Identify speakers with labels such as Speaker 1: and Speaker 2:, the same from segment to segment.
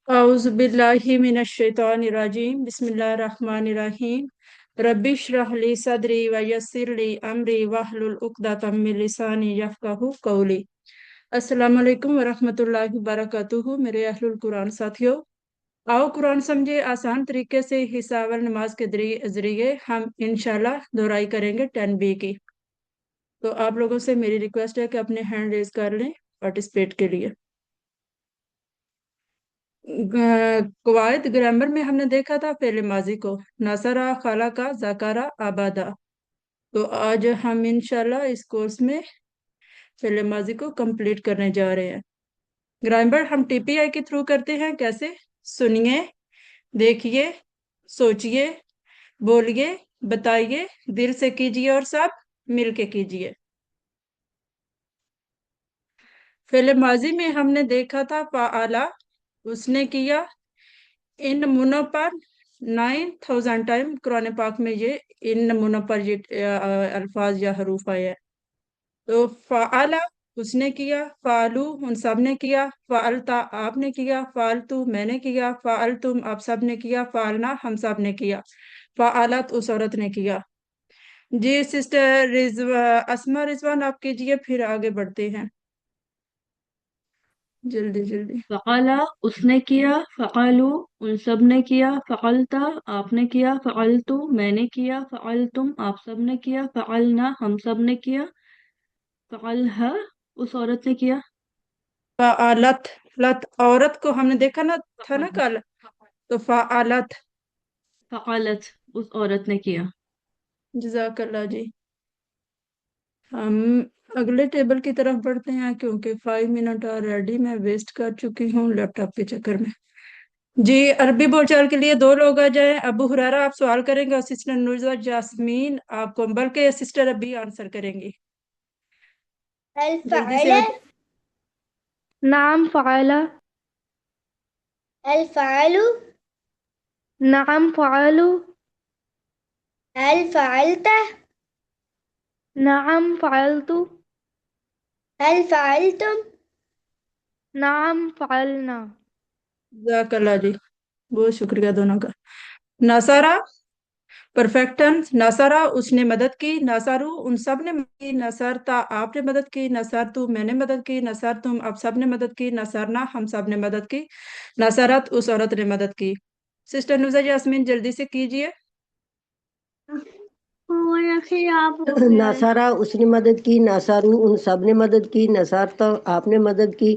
Speaker 1: औज़ु बिल्लाहि मिनश शैतानिर रजीम बिस्मिल्लाहिर्रहमानिर्रहीम रब्बि इश्रह ली सदरी व यस्सिर ली अमरी वहलुल उक़दतम मिन लिसानी यफ़क़हू क़ौली। अस्सलामु अलैकुम व रहमतुल्लाहि व बरकातुहू। मेरे अहलुल कुरान साथियों, आओ कुरान समझे आसान तरीके से। हिस्सा अव्वल नमाज के जरिए हम इंशाल्लाह दोहराई करेंगे 10B की। तो आप लोगों से मेरी रिक्वेस्ट है कि अपने हैंड रेज कर लें पार्टिसिपेट के लिए। कवायद ग्रामर में हमने देखा था फेल माजी को नसरा, खाला का, जकारा, आबादा। तो आज हम इंशाल्लाह इस कोर्स में फेल माजी को कंप्लीट करने जा रहे हैं। ग्रामर हम टीपीआई के थ्रू करते हैं। कैसे? सुनिए, देखिए, सोचिए, बोलिए, बताइए, दिल से कीजिए और सब मिल के कीजिए। फेल माजी में हमने देखा था फ़अला, उसने किया। इन नमूनों पर 9000 टाइम कुरान पाक में ये इन नमूनों पर ये अल्फाज या हरूफ आए हैं। तो फ़अला उसने किया, फ़अलू उन सब ने किया, फ़अलता आपने किया, फ़अलतू मैंने किया, फ़अलतुम आप सब ने किया, फ़अलना हम सब ने किया, फ़अलत उस औरत ने किया। जी सिस्टर अस्मा रिजवान आप कीजिए, फिर आगे बढ़ते हैं। जल्दी जल्दी।
Speaker 2: फ़अला उसने किया, फ़अलू उन सब ने किया, फ़अलता आपने किया, फ़अलतु मैंने किया, फ़अलतुम आप सब ने किया, फ़अलना हम सब ने किया, फ़अलहा उस औरत ने किया।
Speaker 1: फ़अलत लत औरत को हमने देखा ना था ना
Speaker 2: फ़अलत
Speaker 1: कल। तो फ़अलत।
Speaker 2: फ़अलत उस औरत ने किया।
Speaker 1: जज़ाकल्लाह जी। हम अगले टेबल की तरफ बढ़ते हैं क्योंकि 5 मिनट ऑलरेडी मैं वेस्ट कर चुकी हूँ लैपटॉप के चक्कर में। जी अरबी बोलचाल के लिए दो लोग आ जाएं। अबू हुरैरा आप सवाल करेंगे और सिस्टर नुज़ा जास्मीन आपको बल्कि सिस्टर अभी आंसर करेंगी।
Speaker 3: هل
Speaker 1: जल्दी से
Speaker 3: فعل؟
Speaker 1: आ
Speaker 4: نعم فعل.
Speaker 3: هل فعلوا؟
Speaker 4: نعم فعلوا.
Speaker 3: هل فعلت؟
Speaker 4: نعم فعلت.
Speaker 3: هل فعلتم؟
Speaker 4: نعم فعلنا.
Speaker 1: जज़ाकल्लाह जी, बहुत शुक्रिया दोनों का। नसारा परफेक्ट टेंस। नसारा उसने मदद की, नसारू उन सब ने मदद की, नसरता आपने मदद की, नसरतु मैंने मदद की, नसरतुम आप सब ने मदद की, नसरना हम सब ने मदद की, नसरत उस औरत ने मदद की। सिस्टर नुज़ा यास्मीन जल्दी से कीजिए।
Speaker 5: नासारा उसने मदद की, नासारू उन सब ने मदद की, नसारता आपने मदद की,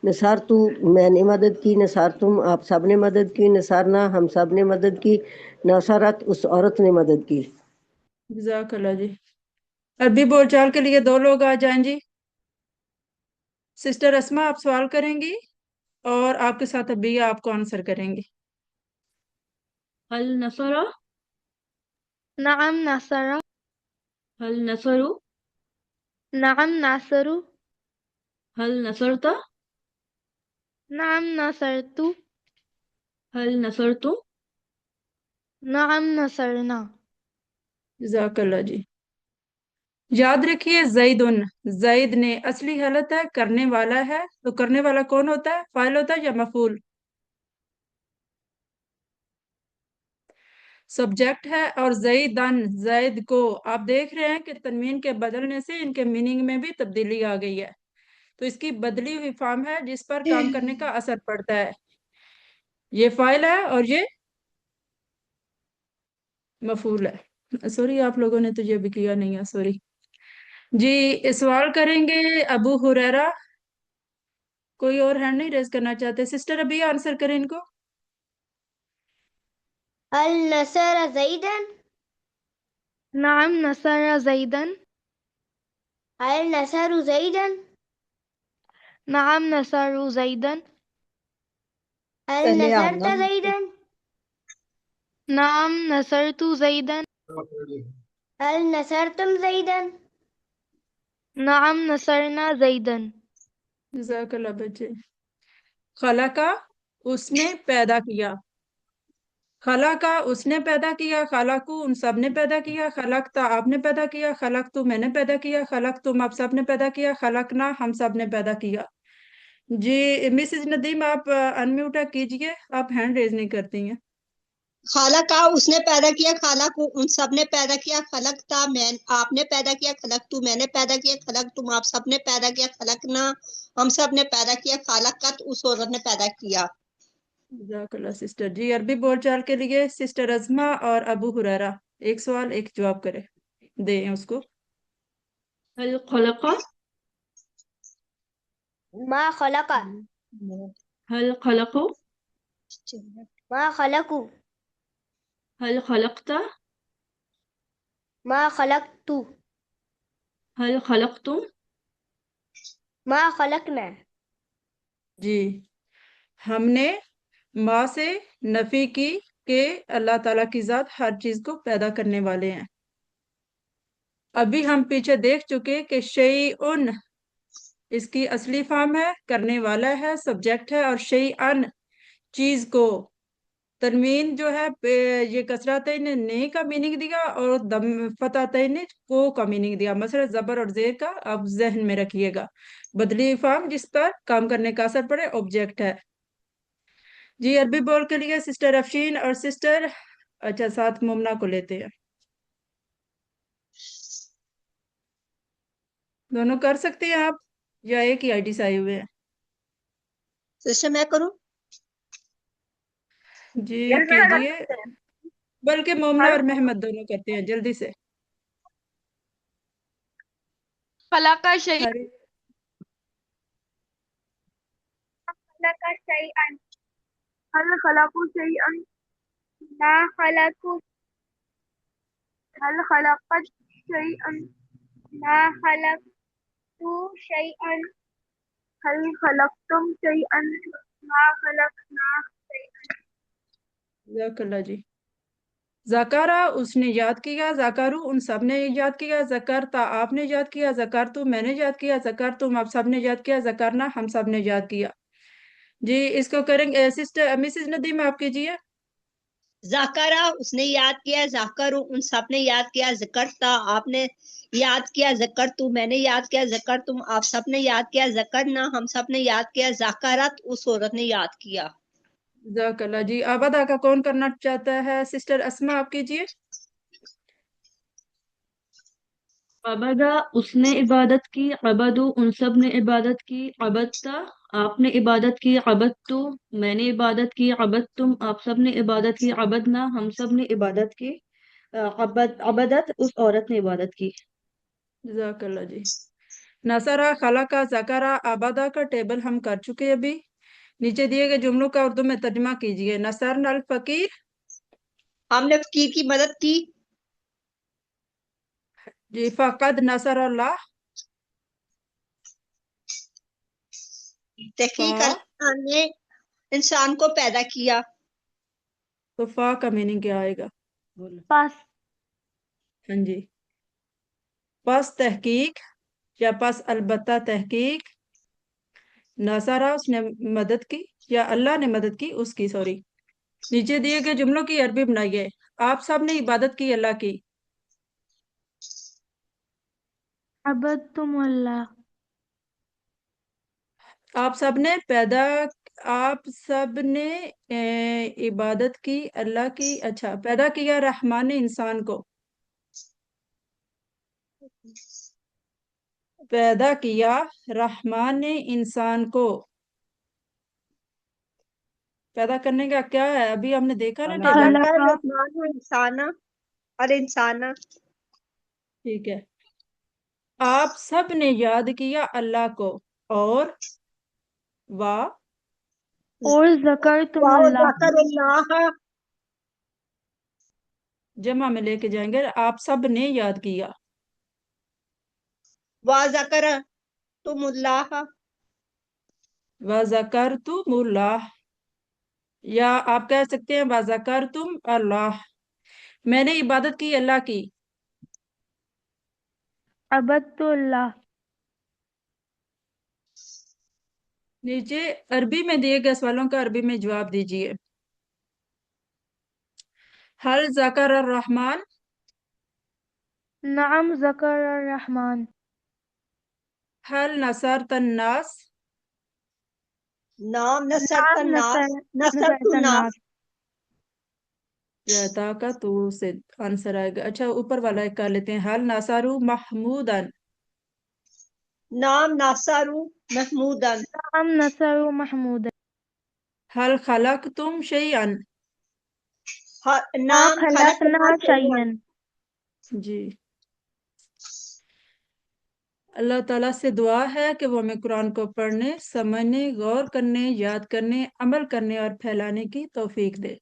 Speaker 5: नसारतू मैंने मदद की, नसारतुम आप सब ने मदद की, नसारना हम सब ने मदद की, नसारत उस औरत ने मदद की।
Speaker 1: जज़ाकल्लाह जी। अरबी बोलचाल के लिए दो लोग आ जाएं जी। सिस्टर अस्मा आप सवाल करेंगी और आपके साथ अभी आपको आंसर करेंगी।
Speaker 2: हल नसरा,
Speaker 4: نعم نصر.
Speaker 2: हल नसरु,
Speaker 4: نعم نصروا.
Speaker 2: हल नसरता,
Speaker 4: نعم نصرت.
Speaker 2: हल नसरतुम।
Speaker 4: نعم نصرنا.
Speaker 1: जज़ाकल्लाह जी। याद रखिए जैदुन, जैद ने असली हालत है, करने वाला है। तो करने वाला कौन होता है? फाइल होता है या मफूल? सब्जेक्ट है। और जैदन जैद को आप देख रहे हैं कि तनवीन के बदलने से इनके मीनिंग में भी तब्दीली आ गई है। तो इसकी बदली हुई फॉर्म है जिस पर काम करने का असर पड़ता है। ये फाइल है और ये मफूल है। सॉरी आप लोगों ने तो ये भी किया नहीं है, सॉरी जी। सवाल करेंगे अबू हुरैरा। कोई और हैंड नहीं रेज करना चाहते? सिस्टर अभी आंसर करें इनको।
Speaker 3: هل نصر زيدا؟
Speaker 4: نعم نصر زيدا.
Speaker 3: هل نصروا زيدا؟
Speaker 4: نعم نصروا زيدا.
Speaker 3: هل
Speaker 5: पहले आप
Speaker 3: نصرت
Speaker 5: ना
Speaker 3: زيدا؟
Speaker 4: نعم نصرت زيدا.
Speaker 3: هل نصرتم زيدا؟
Speaker 4: نعم نصرنا زيدا.
Speaker 1: जज़ाकल्लाह बच्चे। खला का उसने पैदा किया, खला का उसने पैदा किया, खलाकू उन सब ने पैदा किया, खलकता आपने पैदा किया, खलक तू मैंने पैदा किया, खलक तुम आप सब ने पैदा किया, खलकना हम सब ने पैदा किया। जी मिसेज नदीम, आप अनम्यूट कीजिए, आप हैंड रेज नहीं करती हैं।
Speaker 6: खाला का उसने पैदा किया, खाला को उन सब ने पैदा किया, खलक था मैं आपने पैदा किया, खलक तू मैंने पैदा किया, खलक तुम आप सब ने पैदा किया, खलक ना हम सब ने पैदा किया, खालक का उस औरत ने पैदा किया।
Speaker 1: जज़ाकल्लाह सिस्टर जी। अरबी बोलचाल के लिए सिस्टर अज़मा और अबू हुरैरा एक सवाल एक जवाब करें, दें उसको।
Speaker 2: हल खलका,
Speaker 3: ما خلق
Speaker 2: हल खलको,
Speaker 3: ما خلقوا
Speaker 2: हल खलकता,
Speaker 3: ما خلقت
Speaker 2: हल खलकतुम,
Speaker 3: ما خلقنا
Speaker 1: जी हमने माँ से नफी की कि अल्लाह ताला की जात हर चीज को पैदा करने वाले हैं। अभी हम पीछे देख चुके कि शई उन इसकी असली फॉर्म है, करने वाला है, सब्जेक्ट है, और शई अन चीज को। तनवीन जो है ये कसरातैन ने का मीनिंग दिया और दम फतातैन ने को का मीनिंग दिया। मसला जबर और जेर का आप जहन में रखिएगा। बदली फॉर्म जिस पर काम करने का असर पड़े ऑब्जेक्ट है। जी अरबी बोल के लिए सिस्टर अफशीन और सिस्टर अच्छा साथ मुमना को लेते हैं। दोनों कर सकते हैं आप या एक ही आईडी से आए हुए हैं?
Speaker 6: सिस्टर मैं करूं?
Speaker 1: जी कीजिए, बल्कि मुमना और महमद दोनों करते हैं जल्दी से।
Speaker 4: खलका शैअन,
Speaker 1: हरी
Speaker 4: खलका शैअन, हल खलकू शैअन, मा खलकू, हल खलकत शैअन, मा खलकतू शैअन, हल खलकतुम शैअन, मा खलकना शैअन।
Speaker 1: जज़ाकल्लाह जी। जकारा उसने याद किया, जकारू उन सब ने याद किया, जकरता आपने याद किया, जकरतु मैंने याद किया, जकरतुम आप सब ने याद किया, जकरना हम सब ने याद किया। जी इसको करेंगे सिस्टर मिसेज नदीम, आप कीजिए।
Speaker 6: जाकरा उसने याद किया, जाकर उन सब ने याद किया, जिक्र था आपने याद किया, जिक्र तू मैंने याद किया, जिक्र तुम आप सब ने याद किया, जिक्र ना हम सब ने याद किया, जाकरत उस औरत ने याद किया।
Speaker 1: जज़ाकल्लाह जी। आबादा का कौन करना चाहता है? सिस्टर अस्मा आप कीजिए।
Speaker 2: अबदा उसने इबादत की, अबदू उन सब ने इबादत की, अबदता आपने इबादत की, अबदतु मैंने इबादत की, अबदतुम आप सब ने इबादत की, अबदना हम सब ने इबादत की, अबदत उस औरत ने इबादत की।
Speaker 1: जज़ाकल्लाह जी। नसरा खला का जकारा आबादा का टेबल हम कर चुके हैं अभी। नीचे दिए गए जुमलों का उर्दू में तर्जुमा कीजिए। नसर नल फकीर,
Speaker 6: हमने फकीर की मदद की,
Speaker 1: जी फकद नसर अल्लाह,
Speaker 6: तहकीक
Speaker 1: फा
Speaker 6: अल्लाह ने इंसान को पैदा किया।
Speaker 1: तो फा का मीनिंग क्या आएगा? बोलो।
Speaker 4: पास,
Speaker 1: हाँ जी, पस तहकीक या पस अलबत्ता तहकीक, नसरा उसने मदद की या अल्लाह ने मदद की उसकी, सॉरी। नीचे दिए गए जुमलों की अरबी बनाइए। आप सब ने इबादत की अल्लाह की।
Speaker 4: अबदतुमुल्लाह,
Speaker 1: आप सब ने पैदा, आप सब ने इबादत की अल्लाह की। अच्छा, पैदा किया रहमान ने इंसान को, पैदा किया रहमान ने इंसान को। पैदा करने का क्या है? अभी हमने देखा ना टेबल।
Speaker 6: खलक
Speaker 4: खलका,
Speaker 6: रहमान इंसाना और इंसाना।
Speaker 1: ठीक है, आप सब ने याद किया अल्लाह को और वाह
Speaker 4: और
Speaker 6: वाह
Speaker 4: ज़करतुमुल्लाह,
Speaker 6: ज़करुल्लाह,
Speaker 1: जमा में लेके जाएंगे। आप सब ने याद किया,
Speaker 6: वाह ज़कर तुमुल्लाह,
Speaker 1: व जकर तुमुल्लाह, या आप कह सकते हैं व जकर तुम अल्लाह, मैंने इबादत की अल्लाह की।
Speaker 4: अबदतुल्लाह,
Speaker 1: नीचे अरबी में दिए गए सवालों का अरबी में जवाब दीजिए। हल जकर रहमान,
Speaker 4: नअम ज़कर रहमान,
Speaker 1: हल नसर तन्नास,
Speaker 6: नाम नसरत
Speaker 4: नाम
Speaker 6: नास नसरत
Speaker 4: नसरत
Speaker 6: नास
Speaker 4: नास।
Speaker 1: रहता का तो से आंसर आएगा। अच्छा ऊपर वाला एक कर लेते हैं। हल नासारू महमूदन।
Speaker 6: नाम नासारू महमूदन
Speaker 4: नाम नसरु महमूद।
Speaker 1: हल खलक तुम शैअन।
Speaker 4: मा
Speaker 6: नाम
Speaker 4: खलकना
Speaker 6: खलकना शैअन।
Speaker 4: शैअन।
Speaker 1: जी। अल्लाह ताला से दुआ है कि वो हमें कुरान को पढ़ने, समझने, गौर करने, याद करने, अमल करने और फैलाने की तौफीक दे।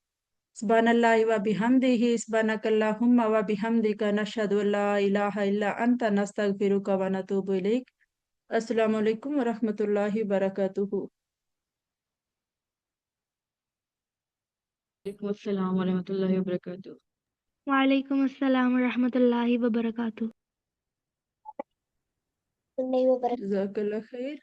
Speaker 1: सुब्हानल्लाहि व बिहम्दिही, सुब्हानकल्लाहुम्मा व बिहम्दिका, नशहदु अल्ला इलाहा इल्ला अंता, नस्तगफिरुका व नतूबु इलैक। अस्सलामु अलैकुम व रहमतुल्लाहि व बरकातुहू।
Speaker 2: अस्सलाम वरहमतुल्लाहि वबरकातुहू।
Speaker 4: वालेकुम अस्सलाम रहमतुल्लाहि व बरकातुहू।
Speaker 3: नहीं वो
Speaker 1: जज़ाकल्लाह खैर।